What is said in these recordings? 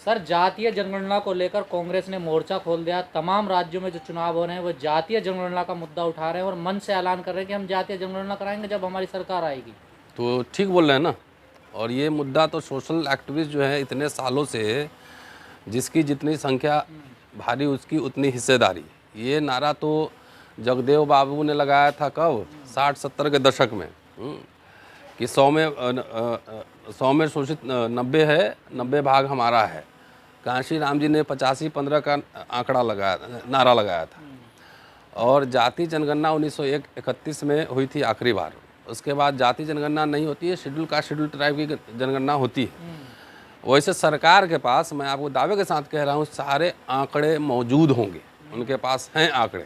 Sir, जातीय जनगणना को लेकर कांग्रेस ने मोर्चा खोल दिया। तमाम राज्यों में जो चुनाव हो रहे हैं वो जातीय जनगणना का मुद्दा उठा रहे हैं और मन से ऐलान कर रहे हैं कि हम जातीय जनगणना कराएंगे जब हमारी सरकार आएगी। तो ठीक बोल रहे हैं ना। और ये मुद्दा तो सोशल एक्टिविस्ट जो है इतने सालों से, जिसकी जितनी संख्या भारी उसकी उतनी हिस्सेदारी, ये नारा तो जगदेव बाबू ने लगाया था कब, 60-70 के दशक में, कि 100 में शोषित 90 है, 90 भाग हमारा है। कांशी राम जी ने 85-15 का आंकड़ा लगाया, नारा लगाया था। और जाति जनगणना 1931 में हुई थी आखिरी बार। उसके बाद जाति जनगणना नहीं होती है, शेड्यूल कास्ट शेड्यूल ट्राइब की जनगणना होती है। वैसे सरकार के पास, मैं आपको दावे के साथ कह रहा हूँ, सारे आंकड़े मौजूद होंगे, उनके पास हैं आंकड़े।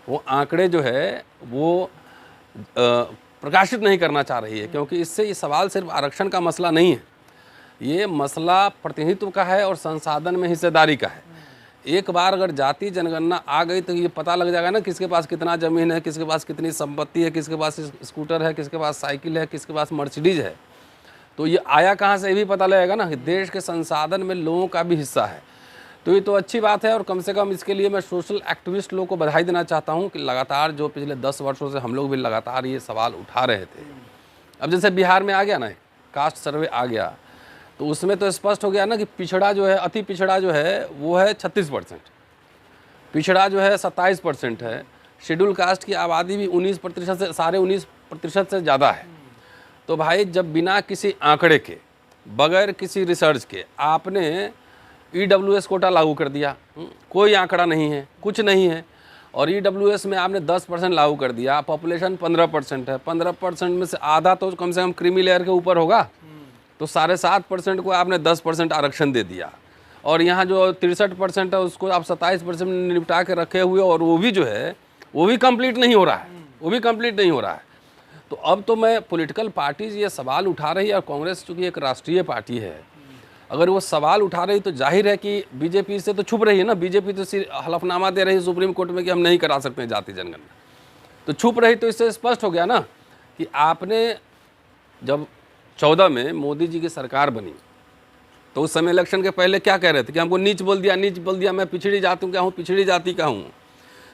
वो आंकड़े जो है वो प्रकाशित नहीं करना चाह रही है, क्योंकि इससे ये सवाल सिर्फ आरक्षण का मसला नहीं है, ये मसला प्रतिनिधित्व का है और संसाधन में हिस्सेदारी का है। एक बार अगर जाति जनगणना आ गई तो ये पता लग जाएगा ना किसके पास कितना ज़मीन है, किसके पास कितनी संपत्ति है, किसके पास स्कूटर है, किसके पास साइकिल है, किसके पास मर्सिडीज है। तो ये आया कहाँ से, ये भी पता लगेगा ना। देश के संसाधन में लोगों का भी हिस्सा है, तो ये तो अच्छी बात है। और कम से कम इसके लिए मैं सोशल एक्टिविस्ट लोगों को बधाई देना चाहता हूँ कि लगातार जो पिछले 10 वर्षों से हम लोग भी लगातार ये सवाल उठा रहे थे। अब जैसे बिहार में आ गया ना, कास्ट सर्वे आ गया, तो उसमें तो स्पष्ट हो गया ना कि पिछड़ा जो है, अति पिछड़ा जो है वो है 36%, पिछड़ा जो है 27% है। शेड्यूल कास्ट की आबादी भी 19% से, साढ़े 19% से ज़्यादा है। तो भाई जब बिना किसी आंकड़े के, बगैर किसी रिसर्च के आपने EWS कोटा लागू कर दिया, कोई आंकड़ा नहीं है, कुछ नहीं है, और EWS में आपने 10% लागू कर दिया, पॉपुलेशन 15% है, 15% में से आधा तो कम से कम क्रीमी लेयर के ऊपर होगा, तो 7.5% को आपने 10% आरक्षण दे दिया। और यहाँ जो 63% है उसको आप 27% में निपटा के रखे हुए, और वो भी जो है वो भी कंप्लीट नहीं हो रहा है, वो भी कंप्लीट नहीं हो रहा है। तो अब तो मैं पॉलिटिकल पार्टीज ये सवाल उठा रही है, और कांग्रेस चूँकि एक राष्ट्रीय पार्टी है, अगर वो सवाल उठा रही तो जाहिर है कि बीजेपी से तो छुप रही है ना। बीजेपी तो हलफनामा दे रही है सुप्रीम कोर्ट में कि हम नहीं करा सकते जाति जनगणना, तो छुप रही। तो इससे स्पष्ट हो गया ना कि आपने जब 14 में मोदी जी की सरकार बनी तो उस समय इलेक्शन के पहले क्या कह रहे थे कि हमको नीच बोल दिया, मैं पिछड़ी जाति का हूँ, पिछड़ी जाति का हूँ।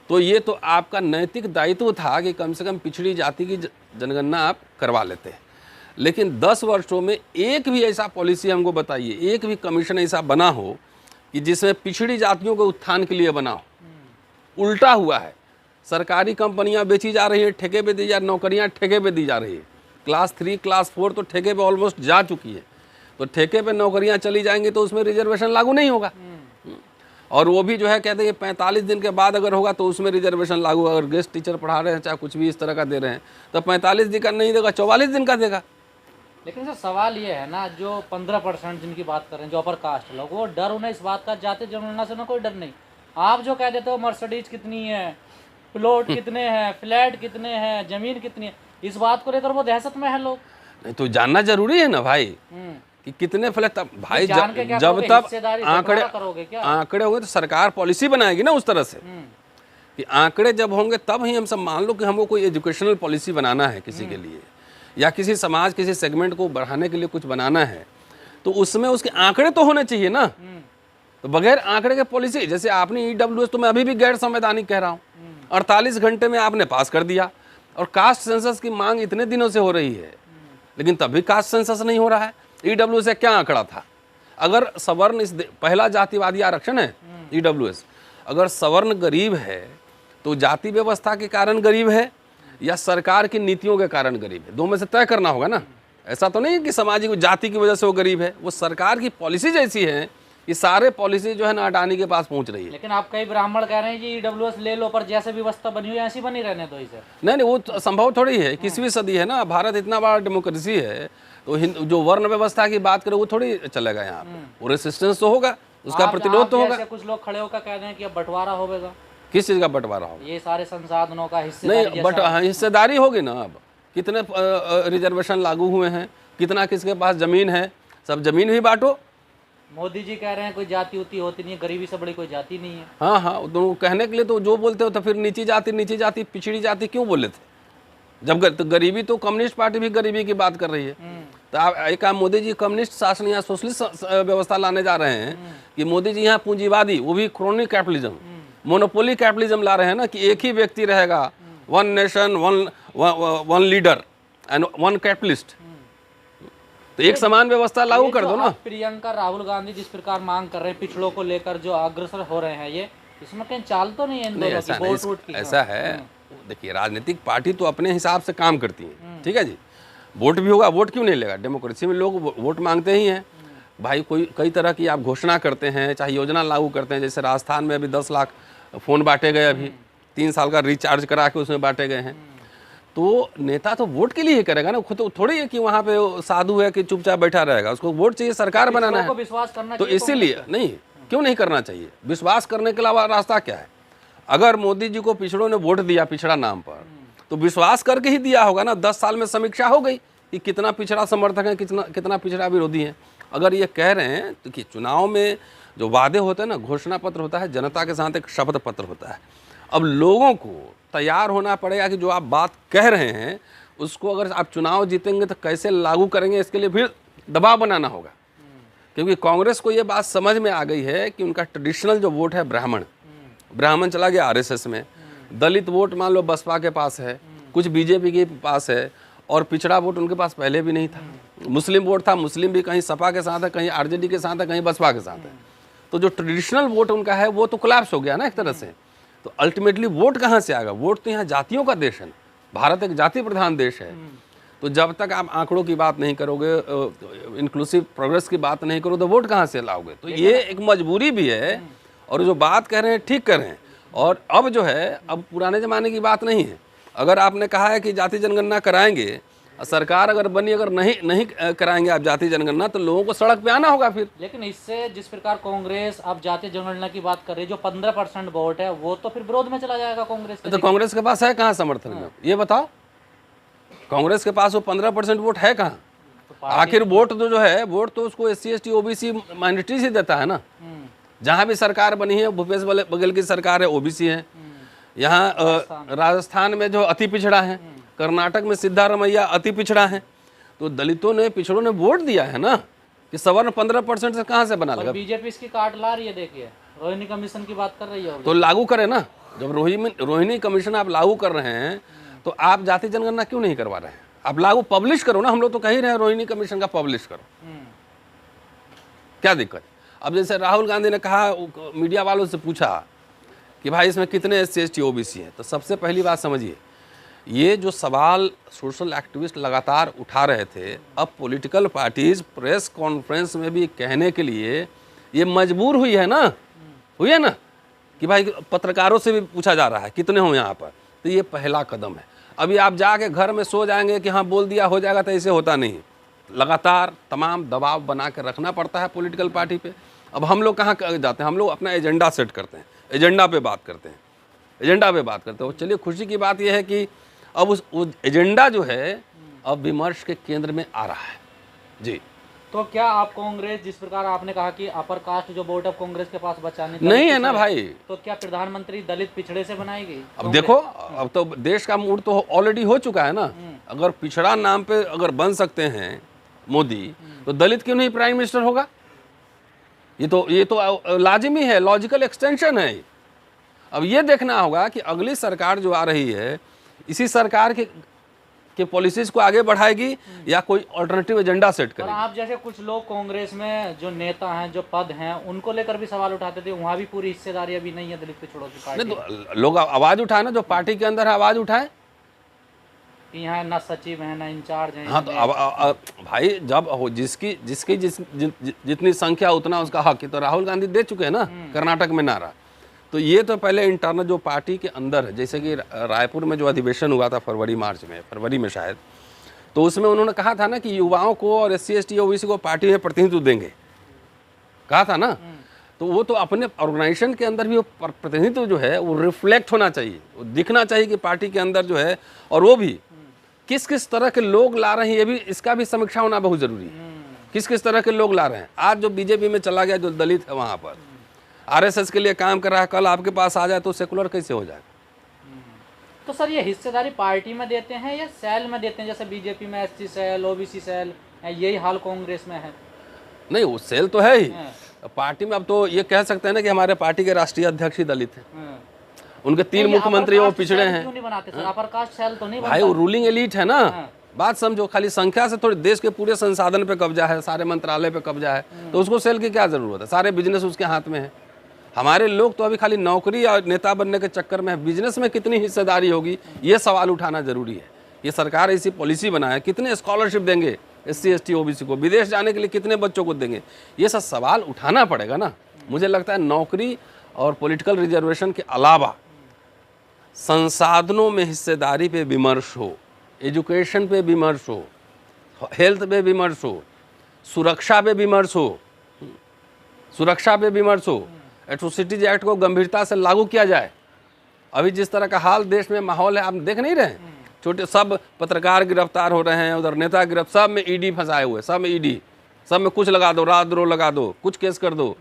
तो ये तो आपका नैतिक दायित्व था कि कम से कम पिछड़ी जाति की जनगणना आप करवा लेते। लेकिन 10 वर्षों में एक भी ऐसा पॉलिसी हमको बताइए, एक भी कमीशन ऐसा बना हो कि जिसमें पिछड़ी जातियों के उत्थान के लिए बना हो। उल्टा हुआ है, सरकारी कंपनियां बेची जा रही हैं, ठेके पे दी जा, नौकरियां ठेके पे दी जा रही है। क्लास 3 क्लास 4 तो ठेके पे ऑलमोस्ट जा चुकी है, तो ठेके पे नौकरियां चली जाएंगी तो उसमें रिजर्वेशन लागू नहीं होगा। और वो भी जो है कहते हैं 45 दिन के बाद अगर होगा तो उसमें रिजर्वेशन लागू। अगर गेस्ट टीचर पढ़ा रहे हैं, चाहे कुछ भी इस तरह का दे रहे हैं, तो 45 दिन का नहीं देगा, 44 दिन का देगा। लेकिन सर सवाल ये है ना, जो 15% जिनकी बात कर रहे हैं, जो अपर कास्ट लोग, वो डर उन्हें इस बात का जाति जनगणना से ना कोई डर नहीं। आप जो कह देते हो मर्सिडीज कितनी है, प्लॉट कितने हैं, फ्लैट कितने हैं, जमीन कितनी है, इस बात को लेकर वो दहशत में है लोग। नहीं तो जानना जरूरी है ना भाई कि कितने फ्लैट। तब भाई जब तक आंकड़े होंगे तो सरकार पॉलिसी बनाएगी ना उस तरह से कि आंकड़े जब होंगे तब ही हम सब मान लो कि हमको कोई एजुकेशनल पॉलिसी बनाना है किसी के लिए, या किसी समाज किसी सेगमेंट को बढ़ाने के लिए कुछ बनाना है, तो उसमें उसके आंकड़े तो होने चाहिए ना। तो बगैर आंकड़े के पॉलिसी, जैसे आपने EWS, तो मैं अभी भी गैर संवैधानिक कह रहा हूँ, 48 घंटे में आपने पास कर दिया। और कास्ट सेंसस की मांग इतने दिनों से हो रही है, लेकिन तभी कास्ट सेंसस नहीं हो रहा है। EWS से क्या आंकड़ा था? अगर सवर्ण पहला जातिवादी आरक्षण है EWS, अगर सवर्ण गरीब है तो जाति व्यवस्था के कारण गरीब है या सरकार की नीतियों के कारण गरीब है, दो में से तय करना होगा ना। ऐसा तो नहीं है कि सामाजिक जाति की वजह से वो गरीब है, वो सरकार की पॉलिसी जैसी है, ये सारे पॉलिसी जो है ना अडानी के पास पहुंच रही है। लेकिन आप कई ब्राह्मण कह रहे हैं कि EWS ले लो, पर जैसे व्यवस्था बनी हुई ऐसी बनी रहने दो इसे। नहीं, वो तो संभव थोड़ी है, 21वीं सदी है ना, भारत इतना बड़ा डेमोक्रेसी है, तो जो वर्ण व्यवस्था की बात करें वो थोड़ी चलेगा यहाँ पे। वो रेसिस्टेंस तो होगा, उसका प्रतिरोध तो होगा। कुछ लोग खड़े होकर कह रहे हैं कि अब बंटवारा होगा। किस चीज का बंटवारा होगा? ये सारे संसाधनों का हिस्सेदारी। नहीं, बट हिस्सेदारी होगी ना। अब कितने रिजर्वेशन लागू हुए हैं, कितना किसके पास जमीन है, सब जमीन भी बांटो। मोदी जी कह रहे हैं कोई जाति उती होती नहीं है, गरीबी से बड़ी कोई जाति नहीं है। हाँ हाँ, दोनों कहने के लिए तो जो बोलते हो, तो फिर नीची जाति पिछड़ी जाति क्यों बोले थे? जब तो गरीबी, तो कम्युनिस्ट पार्टी भी गरीबी की बात कर रही है। तो आप मोदी जी कम्युनिस्ट शासन या सोशलिस्ट व्यवस्था लाने जा रहे हैं कि मोदी जी यहाँ पूंजीवादी, वो भी क्रोनी कैपिटलिज्म, मोनोपोली कैपिटलिज्म ला रहे हैं ना, कि एक ही व्यक्ति रहेगा, one nation one leader and one capitalist. तो एक समान व्यवस्था लागू कर दो ना। प्रियंका राहुल गांधी जिस प्रकार मांग कर रहे हैं पिछड़ों को लेकर जो अग्रसर हो रहे हैं, ये इसमें कहीं चाल तो नहीं है इन दोनों की, वोट वोट की? ऐसा है, देखिए राजनीतिक पार्टी तो अपने हिसाब से काम करती है, ठीक है जी। वोट भी होगा, वोट क्यों नहीं लेगा, डेमोक्रेसी में लोग वोट मांगते ही हैं भाई। कोई कई तरह की आप घोषणा करते हैं, चाहे योजना लागू करते हैं, जैसे राजस्थान में अभी 10 लाख फ़ोन बांटे गए, अभी 3 साल का रिचार्ज करा के उसमें बांटे गए हैं। तो नेता तो वोट के लिए ही करेगा ना, खुद थोड़ी है कि वहाँ पे साधु है कि चुपचाप बैठा रहेगा, उसको वोट चाहिए, सरकार बनाना है। विश्वास करना तो इसीलिए नहीं, क्यों नहीं करना चाहिए? विश्वास करने के अलावा रास्ता क्या है? अगर मोदी जी को पिछड़ों ने वोट दिया पिछड़ा नाम पर, तो विश्वास करके ही दिया होगा ना। 10 साल में समीक्षा हो गई कि कितना पिछड़ा समर्थक है, कितना पिछड़ा विरोधी है। अगर ये कह रहे हैं तो कि चुनाव में जो वादे होते हैं ना, घोषणा पत्र होता है, जनता के साथ एक शपथ पत्र होता है। अब लोगों को तैयार होना पड़ेगा कि जो आप बात कह रहे हैं उसको अगर आप चुनाव जीतेंगे तो कैसे लागू करेंगे, इसके लिए फिर दबाव बनाना होगा। क्योंकि कांग्रेस को ये बात समझ में आ गई है कि उनका ट्रेडिशनल जो वोट है ब्राह्मण चला गया आरएसएस में, दलित वोट मान लो बसपा के पास है, कुछ बीजेपी के पास है, और पिछड़ा वोट उनके पास पहले भी नहीं था। मुस्लिम वोट था, मुस्लिम भी कहीं सपा के साथ है, कहीं आरजेडी के साथ है, कहीं बसपा के साथ है। तो जो ट्रेडिशनल वोट उनका है वो तो कोलैप्स हो गया ना एक तरह से। तो अल्टीमेटली वोट कहाँ से आएगा? वोट तो यहाँ जातियों का देश है, भारत एक जाति प्रधान देश है। तो जब तक आप आंकड़ों की बात नहीं करोगे, इंक्लूसिव प्रोग्रेस की बात नहीं करोगे, तो वोट कहाँ से लाओगे? तो ये एक मजबूरी भी है, और जो बात कह रहे हैं ठीक कर रहे हैं। और अब जो है, अब पुराने ज़माने की बात नहीं है। अगर आपने कहा है कि जाति जनगणना कराएंगे, सरकार अगर बनी, अगर नहीं कराएंगे आप जाति जनगणना, तो लोगों को सड़क पे आना होगा फिर। लेकिन इससे जिस प्रकार कांग्रेस अब जाति जनगणना की बात कर रही है, जो 15% वोट है वो तो फिर विरोध में चला जाएगा कांग्रेस के। तो कांग्रेस के पास है कहाँ समर्थन में? ये बताओ, कांग्रेस के पास वो 15% वोट है कहाँ? आखिर वोट तो जो है, वोट तो उसको SC ST OBC माइनॉरिटीज ही देता है ना। जहाँ भी सरकार बनी है, भूपेश बघेल की सरकार है, OBC है। यहाँ राजस्थान में जो अति पिछड़ा है, कर्नाटक में सिद्धारमैया अति पिछड़ा है। तो दलितों ने, पिछड़ों ने वोट दिया है ना, कि सवर्ण 15% से कहाँ से बना लेगा? बीजेपी इसकी काट ला रही है, देखिए रोहिणी कमीशन की बात कर रही है। तो लागू करे ना। जब रोहिणी कमीशन आप लागू कर रहे हैं, तो आप जाति जनगणना क्यों नहीं करवा रहे हैं? आप लागू पब्लिश करो ना। हम लोग तो कह ही रहे हैं रोहिणी कमीशन का पब्लिश करो, क्या दिक्कत? अब जैसे राहुल गांधी ने कहा, मीडिया वालों से पूछा कि भाई इसमें कितने SC ST OBC हैं, तो सबसे पहली बात समझिए, ये जो सवाल सोशल एक्टिविस्ट लगातार उठा रहे थे, अब पॉलिटिकल पार्टीज प्रेस कॉन्फ्रेंस में भी कहने के लिए ये मजबूर हुई है ना, कि भाई पत्रकारों से भी पूछा जा रहा है कितने हो यहाँ पर। तो ये पहला कदम है। अभी आप जाके घर में सो जाएंगे कि हाँ बोल दिया हो जाएगा, तो ऐसे होता नहीं। लगातार तमाम दबाव बना कर रखना पड़ता है पॉलिटिकल पार्टी पे। अब हम लोग कहाँ जाते हैं? हम लोग अपना एजेंडा सेट करते हैं, एजेंडा पे बात करते हैं। चलिए, खुशी की बात यह है कि अब उस एजेंडा जो है अब विमर्श के केंद्र में आ रहा है जी। तो क्या आप कांग्रेस, जिस प्रकार आपने कहा कि अपर कास्ट जो वोट अब कांग्रेस के पास बचाने नहीं है ना भाई, तो क्या प्रधानमंत्री दलित पिछड़े से बनाएगी? अब देखो, अब तो देश का मूड तो ऑलरेडी हो चुका है ना। अगर पिछड़ा नाम पे अगर बन सकते हैं मोदी, तो दलित क्यों नहीं प्राइम मिनिस्टर होगा? ये तो लाजिमी है, लॉजिकल एक्सटेंशन है। अब ये देखना होगा कि अगली सरकार जो आ रही है, इसी सरकार के पॉलिसीज को आगे बढ़ाएगी या कोई अल्टरनेटिव एजेंडा सेट करेगी। और आप जैसे कुछ लोग कांग्रेस में जो नेता हैं, जो पद हैं, उनको लेकर भी सवाल उठाते थे, वहाँ भी पूरी हिस्सेदारी अभी नहीं है दलित पिछड़ों की पार्टी। नहीं, तो लोग आवाज उठाए ना, जो पार्टी के अंदर आवाज उठाए कि यहाँ ना सचिव है ना इंचार्ज है। हाँ, तो अब भाई जब हो जिसकी जितनी संख्या उतना उसका हक है। तो राहुल गांधी दे चुके हैं ना कर्नाटक में नारा। तो ये तो पहले इंटरनल जो पार्टी के अंदर है, जैसे कि रायपुर में जो अधिवेशन हुआ था फरवरी में शायद, तो उसमें उन्होंने कहा था ना कि युवाओं को और SC ST OBC को पार्टी में प्रतिनिधित्व देंगे, कहा था ना। तो वो तो अपने ऑर्गेनाइजेशन के अंदर भी वो प्रतिनिधित्व जो है वो रिफ्लेक्ट होना चाहिए, वो दिखना चाहिए कि पार्टी के अंदर जो है, और वो भी किस किस तरह के लोग ला रहे हैं, ये भी इसका भी समीक्षा होना बहुत जरूरी है। किस किस तरह के लोग ला रहे हैं। आज जो बीजेपी में चला गया, जो दलित है वहाँ पर RSS के लिए काम कर रहा है, कल आपके पास आ जाए तो सेकुलर कैसे हो जाएगा? तो सर ये हिस्सेदारी पार्टी में देते हैं या सेल में देते हैं, जैसे बीजेपी में एससी सेल, ओबीसी सेल, यही हाल कांग्रेस में है? नहीं, वो सेल तो है ही हाँ। पार्टी में। अब तो ये कह सकते हैं ना कि हमारे पार्टी के राष्ट्रीय अध्यक्ष ही दलित हैं, हाँ। उनके 3 तो ये मुख्यमंत्री वो अपर कास्ट पिछड़े सेल हैं। क्यों नहीं बनाते सर? अपर कास्ट सेल तो नहीं भाई बनता? वो रूलिंग एलीट है ना, हाँ। बात समझो। खाली संख्या से थोड़ी देश के पूरे संसाधन पे कब्जा है, सारे मंत्रालय पे कब्जा है, तो उसको सेल की क्या जरूरत है? सारे बिजनेस उसके हाथ में है। हमारे लोग तो अभी खाली नौकरी और नेता बनने के चक्कर में है। बिजनेस में कितनी हिस्सेदारी होगी ये सवाल उठाना जरूरी है। ये सरकार ऐसी पॉलिसी बनाए, कितने स्कॉलरशिप देंगे SC ST OBC को, विदेश जाने के लिए कितने बच्चों को देंगे, ये सब सवाल उठाना पड़ेगा ना। मुझे लगता है नौकरी और पॉलिटिकल रिजर्वेशन के अलावा संसाधनों में हिस्सेदारी पे विमर्श हो, एजुकेशन पे विमर्श हो, हेल्थ पे विमर्श हो, सुरक्षा पे विमर्श हो, एट्रोसिटीज एक्ट को गंभीरता से लागू किया जाए। अभी जिस तरह का हाल देश में माहौल है, आप देख नहीं रहे? छोटे सब पत्रकार गिरफ्तार हो रहे हैं, उधर नेता गिरफ्तार, सब में ED फंसाए हुए, सब में ED, सब में कुछ लगा दो, राजद्रोह लगा दो, कुछ केस कर दो।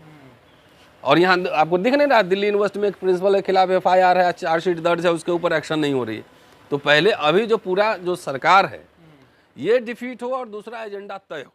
और यहाँ आपको दिख नहीं रहा, दिल्ली यूनिवर्सिटी में एक प्रिंसिपल के खिलाफ FIR है, चार्जशीट दर्ज है, उसके ऊपर एक्शन नहीं हो रही है। तो पहले अभी जो पूरा जो सरकार है ये डिफीट हो और दूसरा एजेंडा तय हो।